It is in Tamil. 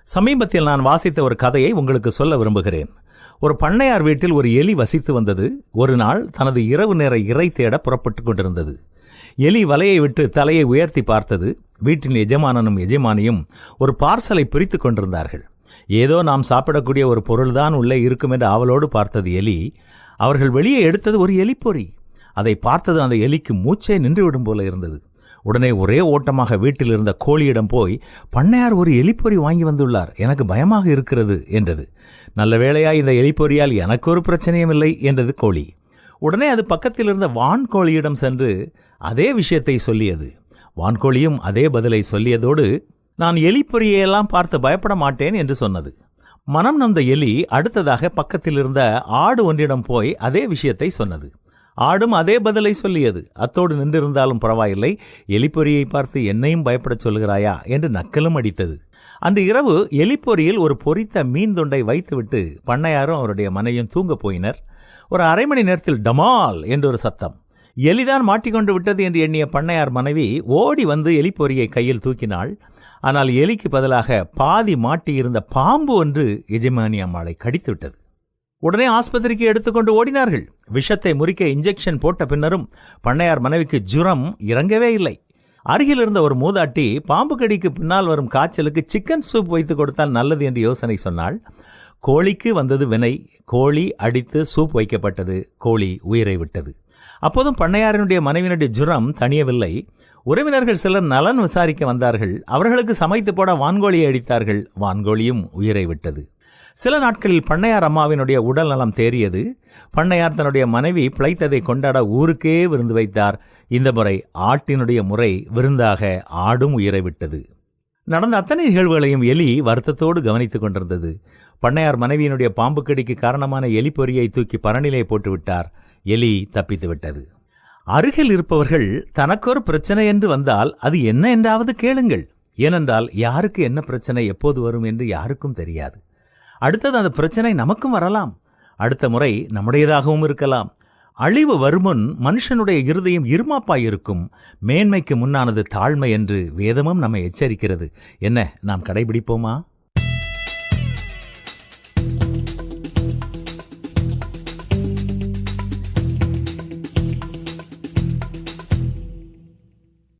சமீபத்தில் நான் வாசித்த ஒரு கதையை உங்களுக்கு சொல்ல விரும்புகிறேன். ஒரு பண்ணையார் வீட்டில் ஒரு எலி வசித்து வந்தது. ஒரு நாள் தனது இரவு நேர இறை தேட புறப்பட்டு கொண்டிருந்தது. எலி வலையை விட்டு தலையை உயர்த்தி பார்த்தது. வீட்டின் எஜமானனும் எஜமானியும் ஒரு பார்சலை பிரித்து கொண்டிருந்தார்கள். ஏதோ நாம் சாப்பிடக்கூடிய ஒரு பொருள்தான் உள்ளே இருக்கும் என்று ஆவலோடு பார்த்தது எலி. அவர்கள் வெளியே எடுத்தது ஒரு எலிப்பொறி. அதை பார்த்தது அந்த எலிக்கு மூச்சே நின்றுவிடும் போல இருந்தது. உடனே ஒரே ஓட்டமாக வீட்டில் இருந்த கோழியிடம் போய், பண்ணையார் ஒரு எலிப்பொறி வாங்கி வந்துள்ளார், எனக்கு பயமாக இருக்கிறது என்றது. நல்ல வேளையா இந்த எலிப்பொறியால் எனக்கு ஒரு பிரச்சனையும் இல்லை என்றது கோழி. உடனே அது பக்கத்தில் இருந்த வான்கோழியிடம் சென்று அதே விஷயத்தை சொல்லியது. வான்கோழியும் அதே பதிலை சொல்லியதோடு, நான் எலிப்பொறியெல்லாம் பார்த்து பயப்பட மாட்டேன் என்று சொன்னது. மனம் நொந்த எலி அடுத்ததாக பக்கத்தில் இருந்த ஆடு ஒன்றிடம் போய் அதே விஷயத்தை சொன்னது. ஆடும் அதே பதிலை சொல்லியது. அத்தோடு நின்றிருந்தாலும் பரவாயில்லை, எலிப்பொறியை பார்த்து என்னையும் பயப்படச் சொல்கிறாயா என்று நக்கலும் அடித்தது. அன்று இரவு எலிப்பொறியில் ஒரு பொரித்த மீன் துண்டை வைத்துவிட்டு பண்ணையாரும் அவருடைய மனைவியும் தூங்கப் போயினர். ஒரு அரை மணி நேரத்தில் டமால் என்றொரு சத்தம். எலிதான் மாட்டிக்கொண்டு விட்டது என்று எண்ணிய பண்ணையார் மனைவி ஓடி வந்து எலிப்பொறியை கையில் தூக்கினாள். ஆனால் எலிக்கு பதிலாக பாதி மாட்டியிருந்த பாம்பு ஒன்று எஜமானி அம்மாளை கடித்து விட்டது. உடனே ஆஸ்பத்திரிக்கு எடுத்துக்கொண்டு ஓடினார்கள். விஷத்தை முறிக்க இன்ஜெக்ஷன் போட்ட பின்னரும் பண்ணையார் மனைவிக்கு ஜுரம் இறங்கவே இல்லை. அருகில் இருந்த ஒரு மூதாட்டி பாம்பு கடிக்கு பின்னால் வரும் காய்ச்சலுக்கு சிக்கன் சூப் வைத்து கொடுத்தால் நல்லது என்று யோசனை சொன்னாள். கோழிக்கு வந்தது வினை. கோழி அடித்து சூப் வைக்கப்பட்டது. கோழி உயிரை விட்டது. அப்போதும் பண்ணையாரினுடைய மனைவியினுடைய ஜுரம் தணியவில்லை. உறவினர்கள் சிலர் நலன் விசாரிக்க வந்தார்கள். அவர்களுக்கு சமைத்து போட வான்கோழியை அடித்தார்கள். வான்கோழியும் உயிரை விட்டது. சில நாட்களில் பண்ணையார் அம்மாவினுடைய உடல் நலம் தேறியது. பண்ணையார் தன்னுடைய மனைவி பிழைத்ததை கொண்டாட ஊருக்கே விருந்து வைத்தார். இந்த முறை ஆட்டினுடைய முறை விருந்தாக ஆடும் உயிரை விட்டது. நடந்த அத்தனை நிகழ்வுகளையும் எலி வருத்தத்தோடு கவனித்துக் கொண்டிருந்தது. பண்ணையார் மனைவியினுடைய பாம்பு கடிக்கு காரணமான எலிப்பொறியை தூக்கி பரணிலே போட்டுவிட்டார். எலி தப்பித்து விட்டது. அருகில் இருப்பவர்கள் தனக்கொரு பிரச்சனை என்று வந்தால் அது என்ன என்றாவது கேளுங்கள். ஏனென்றால் யாருக்கு என்ன பிரச்சனை எப்போது வரும் என்று யாருக்கும் தெரியாது. அடுத்தது அந்த பிரச்சனை நமக்கும் வரலாம். அடுத்த முறை நம்முடையதாகவும் இருக்கலாம். அழிவு வருமுன் மனுஷனுடைய இருதயம் இருமாப்பாயிருக்கும். மேன்மைக்கு முன்னானது தாழ்மை என்று வேதமும் நம்மை எச்சரிக்கிறது. என்ன, நாம் கடைபிடிப்போமா?